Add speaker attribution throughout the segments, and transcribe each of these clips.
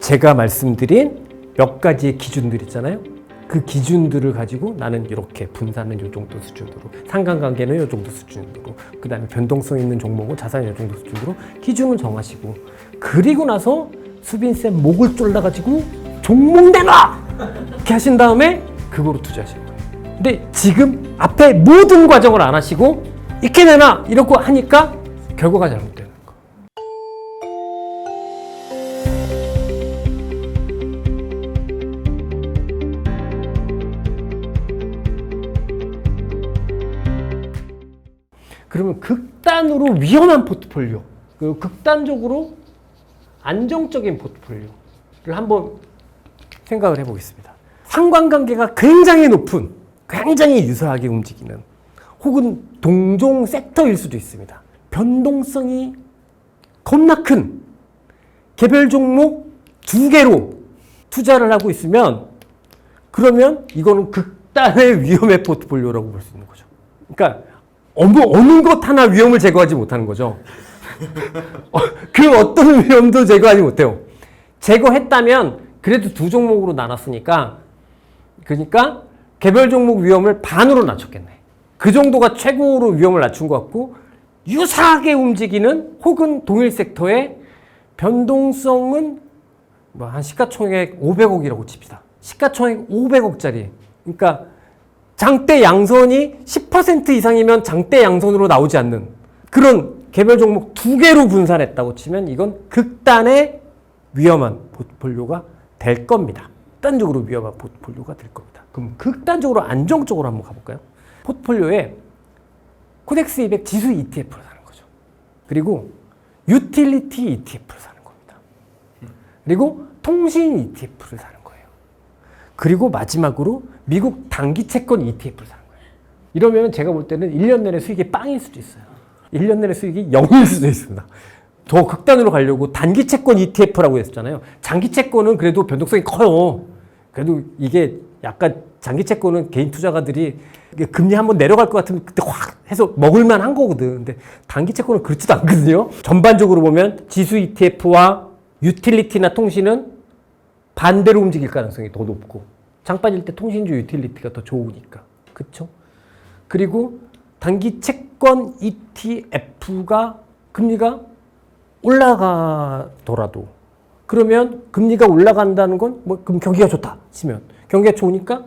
Speaker 1: 제가 말씀드린 몇 가지의 기준들 있잖아요. 그 기준들을 가지고 나는 이렇게 분산은 이 정도 수준으로, 상관관계는 이 정도 수준으로, 그 다음에 변동성 있는 종목은 자산이 이 정도 수준으로 기준을 정하시고, 그리고 나서 수빈쌤 목을 졸라가지고 종목 내놔! 이렇게 하신 다음에 그거로 투자하시는 거예요. 근데 지금 앞에 모든 과정을 안 하시고 이렇게 내놔! 이러고 하니까 결과가 잘못돼요. 그러면 극단으로 위험한 포트폴리오, 그리고 극단적으로 안정적인 포트폴리오를 한번 생각을 해보겠습니다. 상관관계가 굉장히 높은, 굉장히 유사하게 움직이는, 혹은 동종 섹터일 수도 있습니다. 변동성이 겁나 큰 개별 종목 2개로 투자를 하고 있으면, 그러면 이거는 극단의 위험의 포트폴리오라고 볼 수 있는 거죠. 그러니까 어느 것 하나 위험을 제거하지 못하는 거죠. 그 어떤 위험도 제거하지 못해요. 제거했다면 그래도 2종목으로 나눴으니까, 그러니까 개별 종목 위험을 반으로 낮췄겠네. 그 정도가 최고로 위험을 낮춘 것 같고, 유사하게 움직이는 혹은 동일 섹터의 변동성은 뭐 한 시가총액 500억이라고 칩시다. 시가총액 500억짜리. 그러니까 장대 양선이 10% 이상이면 장대 양선으로 나오지 않는 그런 개별 종목 2개로 분산했다고 치면 이건 극단의 위험한 포트폴리오가 될 겁니다. 극단적으로 위험한 포트폴리오가 될 겁니다. 그럼 극단적으로 안정적으로 한번 가볼까요? 포트폴리오에 코덱스 200 지수 ETF를 사는 거죠. 그리고 유틸리티 ETF를 사는 겁니다. 그리고 통신 ETF를 사는 거예요. 그리고 마지막으로 미국 단기 채권 ETF를 사는 거예요. 이러면 제가 볼 때는 1년 내내 수익이 빵일 수도 있어요. 1년 내내 수익이 0일 수도 있습니다. 더 극단으로 가려고 단기 채권 ETF라고 했었잖아요. 장기 채권은 그래도 변동성이 커요. 그래도 이게 약간 장기 채권은 개인 투자가들이 금리 한번 내려갈 것 같으면 그때 확 해서 먹을만 한 거거든. 근데 단기 채권은 그렇지도 않거든요. 전반적으로 보면 지수 ETF와 유틸리티나 통신은 반대로 움직일 가능성이 더 높고, 장 빠질 때 통신주 유틸리티가 더 좋으니까. 그쵸? 그리고 단기 채권 ETF가 금리가 올라가더라도, 그러면 금리가 올라간다는 건 뭐 그럼 경기가 좋다 치면, 경기가 좋으니까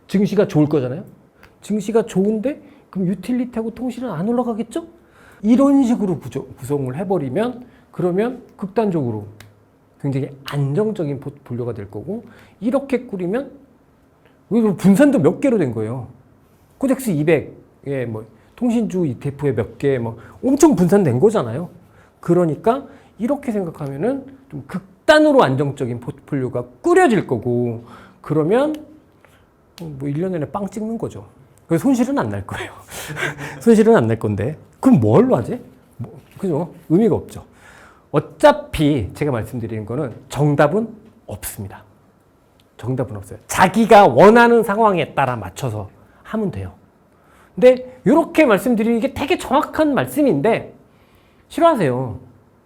Speaker 1: 증시가 좋을 거잖아요. 증시가 좋은데 그럼 유틸리티하고 통신은 안 올라가겠죠? 이런 식으로 구성을 해버리면, 그러면 극단적으로 굉장히 안정적인 포트폴리오가 될 거고, 이렇게 꾸리면 분산도 몇 개로 된 거예요. 코덱스 200에 뭐 통신주 ETF에 몇 개 뭐 엄청 분산된 거잖아요. 그러니까 이렇게 생각하면은 좀 극단으로 안정적인 포트폴리오가 꾸려질 거고, 그러면 뭐 1년 내내 빵 찍는 거죠. 그래서 손실은 안 날 거예요. 손실은 안 날 건데, 그럼 뭘로 하지? 그죠? 의미가 없죠. 어차피 제가 말씀드리는 거는 정답은 없습니다. 정답은 없어요. 자기가 원하는 상황에 따라 맞춰서 하면 돼요. 근데 이렇게 말씀드리는 게 되게 정확한 말씀인데 싫어하세요.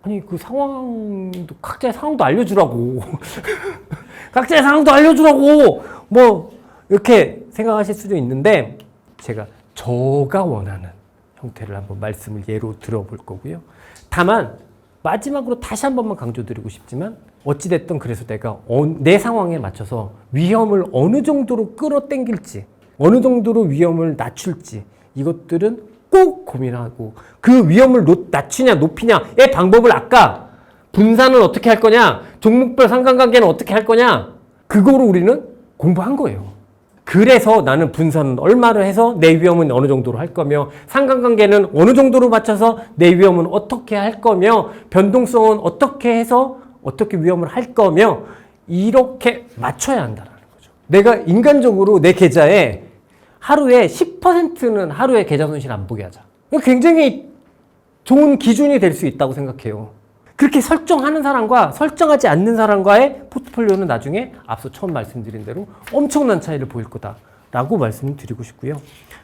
Speaker 1: 아니 그 상황도, 각자의 상황도 알려주라고. 각자의 상황도 알려주라고 뭐 이렇게 생각하실 수도 있는데, 제가 저가 원하는 형태를 한번 말씀을 예로 들어볼 거고요. 다만 마지막으로 다시 한 번만 강조드리고 싶지만, 어찌됐든 그래서 내가 내 상황에 맞춰서 위험을 어느 정도로 끌어당길지, 어느 정도로 위험을 낮출지, 이것들은 꼭 고민하고, 그 위험을 낮추냐 높이냐의 방법을 아까 분산은 어떻게 할 거냐, 종목별 상관관계는 어떻게 할 거냐, 그거로 우리는 공부한 거예요. 그래서 나는 분산은 얼마를 해서 내 위험은 어느 정도로 할 거며, 상관관계는 어느 정도로 맞춰서 내 위험은 어떻게 할 거며, 변동성은 어떻게 해서 어떻게 위험을 할 거며, 이렇게 맞춰야 한다는 거죠. 내가 인간적으로 내 계좌에 하루에 10%는 하루에 계좌 손실 안 보게 하자. 굉장히 좋은 기준이 될 수 있다고 생각해요. 그렇게 설정하는 사람과 설정하지 않는 사람과의 포트폴리오는 나중에 앞서 처음 말씀드린 대로 엄청난 차이를 보일 거다라고 말씀을 드리고 싶고요.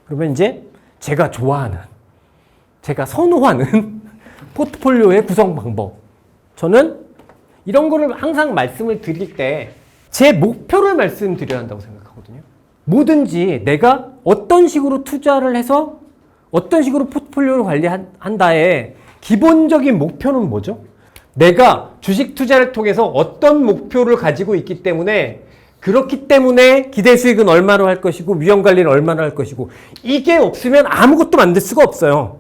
Speaker 1: 그러면 이제 제가 좋아하는, 제가 선호하는 포트폴리오의 구성 방법. 저는 이런 거를 항상 말씀을 드릴 때 제 목표를 말씀드려야 한다고 생각하거든요. 뭐든지 내가 어떤 식으로 투자를 해서 어떤 식으로 포트폴리오를 관리한다의 기본적인 목표는 뭐죠? 내가 주식 투자를 통해서 어떤 목표를 가지고 있기 때문에 그렇기 때문에 기대 수익은 얼마로 할 것이고 위험 관리는 얼마나 할 것이고 이게 없으면 아무것도 만들 수가 없어요.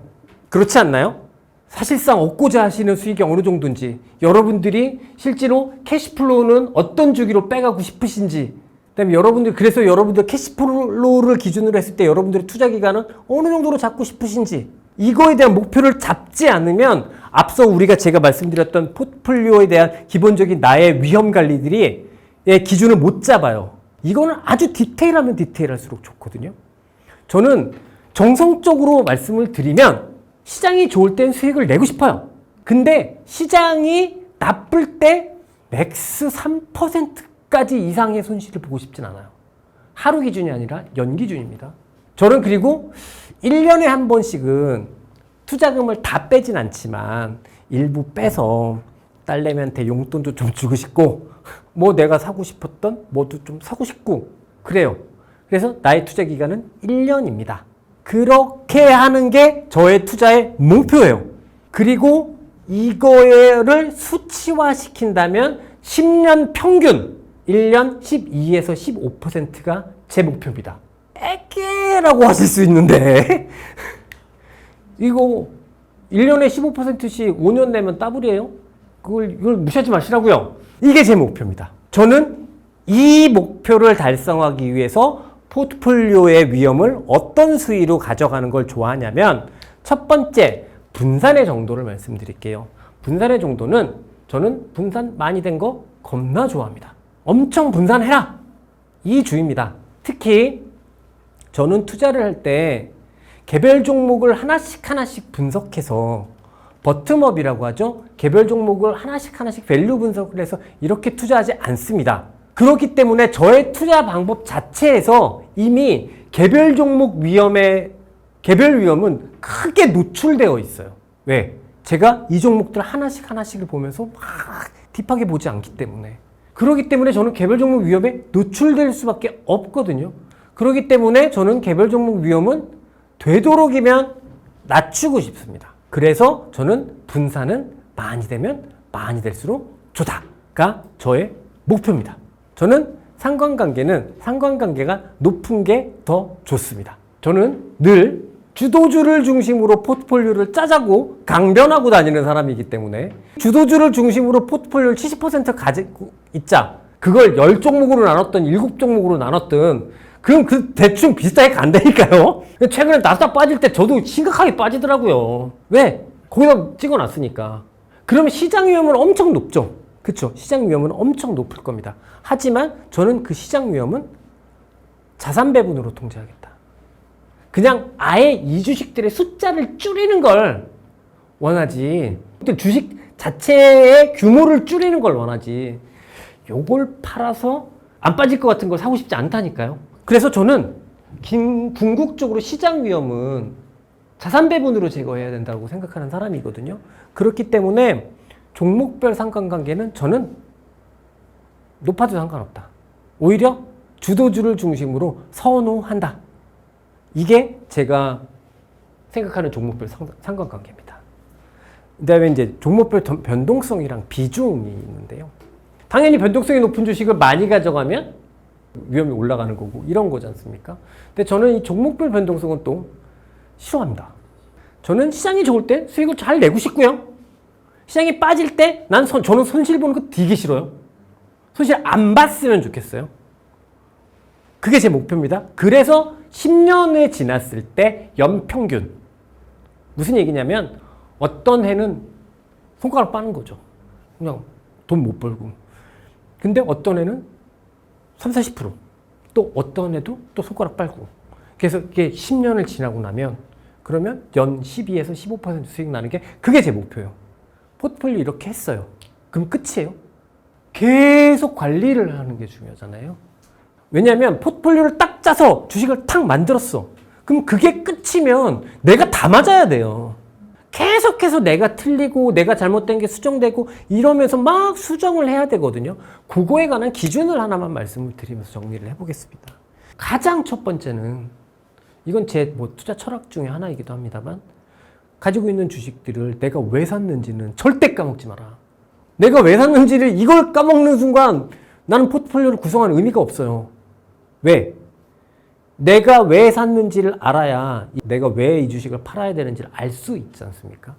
Speaker 1: 그렇지 않나요? 사실상 얻고자 하시는 수익이 어느 정도인지 여러분들이 실제로 캐시플로우는 어떤 주기로 빼가고 싶으신지 그다음에 그래서 여러분들 캐시플로우를 기준으로 했을 때 여러분들의 투자 기간은 어느 정도로 잡고 싶으신지 이거에 대한 목표를 잡지 않으면 앞서 제가 말씀드렸던 포트폴리오에 대한 기본적인 나의 위험 관리들이 기준을 못 잡아요. 이거는 아주 디테일하면 디테일할수록 좋거든요. 저는 정성적으로 말씀을 드리면 시장이 좋을 땐 수익을 내고 싶어요. 근데 시장이 나쁠 때 맥스 3%까지 이상의 손실을 보고 싶진 않아요. 하루 기준이 아니라 연 기준입니다. 저는 그리고 1년에 한 번씩은 투자금을 다 빼진 않지만 일부 빼서 딸내미한테 용돈도 좀 주고 싶고 뭐 내가 사고 싶었던 뭐도 좀 사고 싶고 그래요. 그래서 나의 투자 기간은 1년입니다. 그렇게 하는 게 저의 투자의 목표예요. 그리고 이거를 수치화시킨다면 10년 평균 1년 12에서 15%가 제 목표입니다. 에게라고 하실 수 있는데 이거 1년에 15%씩 5년 내면 더블이에요. 이걸 무시하지 마시라고요. 이게 제 목표입니다. 저는 이 목표를 달성하기 위해서 포트폴리오의 위험을 어떤 수위로 가져가는 걸 좋아하냐면 첫 번째, 분산의 정도를 말씀드릴게요. 분산의 정도는 저는 분산 많이 된 거 겁나 좋아합니다. 엄청 분산해라! 이 주의입니다. 특히 저는 투자를 할 때 개별 종목을 하나씩 분석해서 버텀업이라고 하죠. 개별 종목을 하나씩 밸류 분석을 해서 이렇게 투자하지 않습니다. 그렇기 때문에 저의 투자 방법 자체에서 이미 개별 종목 개별 위험은 크게 노출되어 있어요. 왜? 제가 이 종목들 하나씩을 보면서 막 딥하게 보지 않기 때문에. 그렇기 때문에 저는 개별 종목 위험에 노출될 수밖에 없거든요. 그렇기 때문에 저는 개별 종목 위험은 되도록이면 낮추고 싶습니다. 그래서 저는 분산은 많이 되면 많이 될수록 좋다가 저의 목표입니다. 저는 상관관계가 높은 게 더 좋습니다. 저는 늘 주도주를 중심으로 포트폴리오를 짜자고 강변하고 다니는 사람이기 때문에 주도주를 중심으로 포트폴리오를 70% 가지고 있자. 그걸 10종목으로 나눴든 7종목으로 나눴든 그럼 대충 비슷하게 간다니까요. 최근에 나스닥 빠질 때 저도 심각하게 빠지더라고요. 왜? 거기다 찍어놨으니까. 그러면 시장 위험은 엄청 높죠. 그쵸? 시장 위험은 엄청 높을 겁니다. 하지만 저는 그 시장 위험은 자산 배분으로 통제하겠다. 그냥 아예 이 주식들의 숫자를 줄이는 걸 원하지. 주식 자체의 규모를 줄이는 걸 원하지. 요걸 팔아서 안 빠질 것 같은 걸 사고 싶지 않다니까요. 그래서 저는 궁극적으로 시장 위험은 자산 배분으로 제거해야 된다고 생각하는 사람이거든요. 그렇기 때문에 종목별 상관관계는 저는 높아도 상관없다. 오히려 주도주를 중심으로 선호한다. 이게 제가 생각하는 종목별 상관관계입니다. 그 다음에 이제 종목별 변동성이랑 비중이 있는데요. 당연히 변동성이 높은 주식을 많이 가져가면 위험이 올라가는 거고 이런 거지 않습니까? 근데 저는 이 종목별 변동성은 또 싫어합니다. 저는 시장이 좋을 때 수익을 잘 내고 싶고요. 시장이 빠질 때 저는 손실 보는 거 되게 싫어요. 손실 안 봤으면 좋겠어요. 그게 제 목표입니다. 그래서 10년을 지났을 때 연평균. 무슨 얘기냐면 어떤 해는 손가락 빠는 거죠. 그냥 돈 못 벌고. 근데 어떤 해는 30-40%. 또 어떤 해도 또 손가락 빨고. 그래서 이게 10년을 지나고 나면 그러면 연 12에서 15% 수익 나는 게 그게 제 목표예요. 포트폴리오 이렇게 했어요. 그럼 끝이에요. 계속 관리를 하는 게 중요하잖아요. 왜냐하면 포트폴리오를 딱 짜서 주식을 탁 만들었어. 그럼 그게 끝이면 내가 다 맞아야 돼요. 계속해서 내가 틀리고 내가 잘못된 게 수정되고 이러면서 막 수정을 해야 되거든요. 그거에 관한 기준을 하나만 말씀을 드리면서 정리를 해보겠습니다. 가장 첫 번째는 이건 제 투자 철학 중에 하나이기도 합니다만 가지고 있는 주식들을 내가 왜 샀는지는 절대 까먹지 마라. 내가 왜 샀는지를 이걸 까먹는 순간 나는 포트폴리오를 구성하는 의미가 없어요. 왜? 내가 왜 샀는지를 알아야 내가 왜 이 주식을 팔아야 되는지를 알 수 있지 않습니까?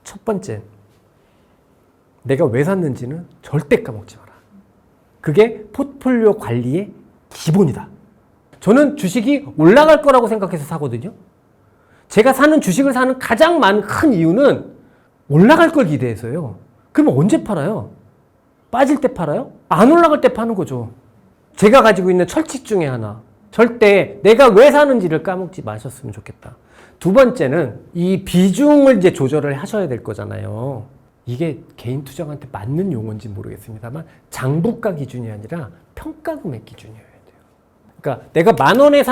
Speaker 1: 첫 번째, 내가 왜 샀는지는 절대 까먹지 마라. 그게 포트폴리오 관리의 기본이다. 저는 주식이 올라갈 거라고 생각해서 사거든요. 제가 사는 주식을 사는 가장 큰 이유는 올라갈 걸 기대해서요. 그러면 언제 팔아요? 빠질 때 팔아요? 안 올라갈 때 파는 거죠. 제가 가지고 있는 철칙 중에 하나. 절대 내가 왜 사는지를 까먹지 마셨으면 좋겠다. 두 번째는 이 비중을 이제 조절을 하셔야 될 거잖아요. 이게 개인 투자한테 맞는 용어인지 모르겠습니다만 장부가 기준이 아니라 평가 금액 기준이어야 돼요. 그러니까 내가 10,000원에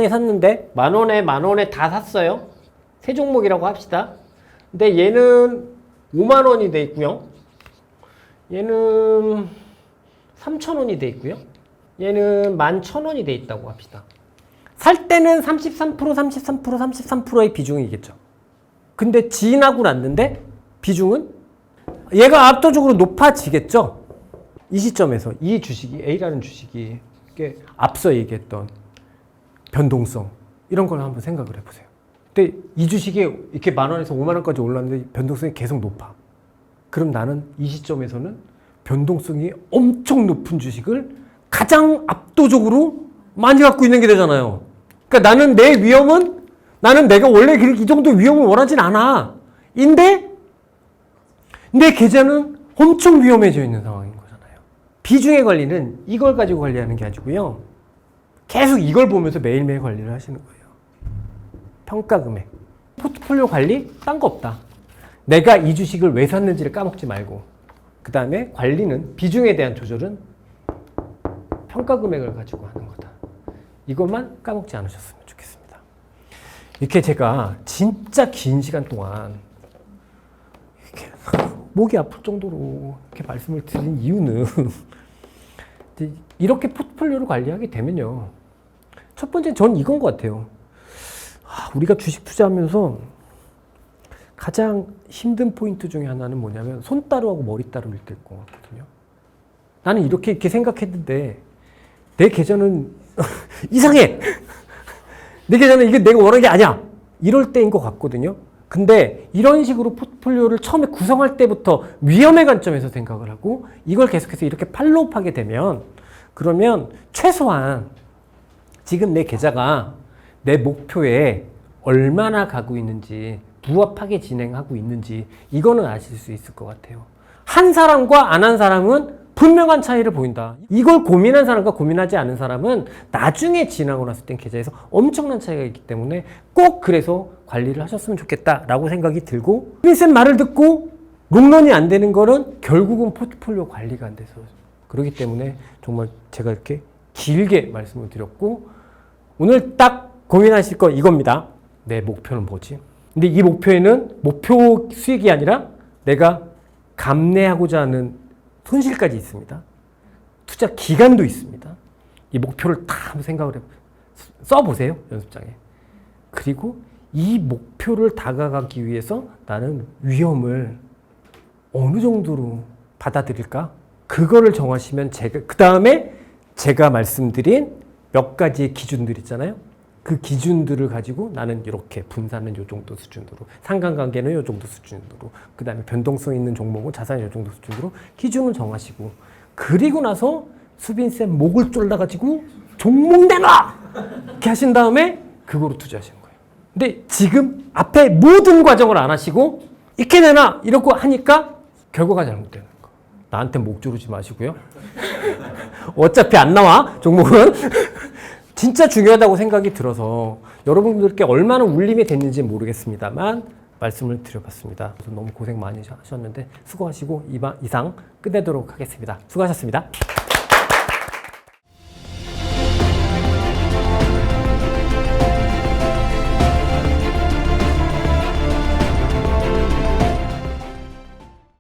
Speaker 1: 샀는데 만 원에 다 샀어요. 세 종목이라고 합시다. 근데 얘는 5만 원이 돼 있고요. 얘는 3,000원이 돼 있고요. 얘는 11,000원이 돼 있다고 합시다. 살 때는 33%의 비중이겠죠. 근데 지나고 났는데 비중은 얘가 압도적으로 높아지겠죠. 이 시점에서 이 주식이 A라는 주식이 앞서 얘기했던 변동성 이런 걸 한번 생각을 해보세요. 근데 이 주식이 이렇게 10,000원에서 50,000원까지 올랐는데 변동성이 계속 높아. 그럼 나는 이 시점에서는 변동성이 엄청 높은 주식을 가장 압도적으로 많이 갖고 있는 게 되잖아요. 그러니까 나는 내 위험은 나는 내가 원래 이 정도 위험을 원하진 않아. 인데 내 계좌는 엄청 위험해져 있는 상황인 거잖아요. 비중의 관리는 이걸 가지고 관리하는 게 아니고요. 계속 이걸 보면서 매일매일 관리를 하시는 거예요. 평가 금액. 포트폴리오 관리 딴 거 없다. 내가 이 주식을 왜 샀는지를 까먹지 말고 그 다음에 관리는 비중에 대한 조절은 평가 금액을 가지고 하는 거다. 이것만 까먹지 않으셨으면 좋겠습니다. 이렇게 제가 진짜 긴 시간 동안 이렇게 목이 아플 정도로 이렇게 말씀을 드린 이유는 이렇게 포트폴리오를 관리하게 되면요. 첫 번째는 전 이건 것 같아요. 우리가 주식 투자하면서 가장 힘든 포인트 중에 하나는 뭐냐면 손따루하고 머리따루일 때일 것 같거든요. 나는 이렇게 생각했는데 내 계좌는 이상해. 내 계좌는 이게 내가 원하는 게 아니야. 이럴 때인 것 같거든요. 근데 이런 식으로 포트폴리오를 처음에 구성할 때부터 위험의 관점에서 생각을 하고 이걸 계속해서 이렇게 팔로우하게 되면 그러면 최소한 지금 내 계좌가 내 목표에 얼마나 가고 있는지 부합하게 진행하고 있는지 이거는 아실 수 있을 것 같아요. 한 사람과 안 한 사람은 분명한 차이를 보인다. 이걸 고민한 사람과 고민하지 않은 사람은 나중에 지나고 났을 땐 계좌에서 엄청난 차이가 있기 때문에 꼭 그래서 관리를 하셨으면 좋겠다라고 생각이 들고 쌤 말을 듣고 롱런이 안 되는 거는 결국은 포트폴리오 관리가 안 돼서 그렇기 때문에 정말 제가 이렇게 길게 말씀을 드렸고 오늘 딱 고민하실 거 이겁니다. 내 목표는 뭐지? 근데 이 목표에는 목표 수익이 아니라 내가 감내하고자 하는 손실까지 있습니다. 투자 기간도 있습니다. 이 목표를 다 한번 생각을 써보세요. 연습장에. 그리고 이 목표를 다가가기 위해서 나는 위험을 어느 정도로 받아들일까? 그거를 정하시면 그 다음에 제가 말씀드린 몇 가지의 기준들 있잖아요. 그 기준들을 가지고 나는 이렇게 분산은 요 정도 수준으로, 상관관계는 요 정도 수준으로, 그 다음에 변동성 있는 종목은 자산이 요 정도 수준으로 기준을 정하시고, 그리고 나서 수빈쌤 목을 졸라가지고 종목 내놔! 이렇게 하신 다음에 그거로 투자하시는 거예요. 근데 지금 앞에 모든 과정을 안 하시고 이렇게 내놔! 이러고 하니까 결과가 잘못되는 거. 나한테 목 조르지 마시고요. 어차피 안 나와, 종목은. 진짜 중요하다고 생각이 들어서 여러분들께 얼마나 울림이 됐는지 모르겠습니다만 말씀을 드려봤습니다. 너무 고생 많이 하셨는데 수고하시고 이상 끝내도록 하겠습니다. 수고하셨습니다.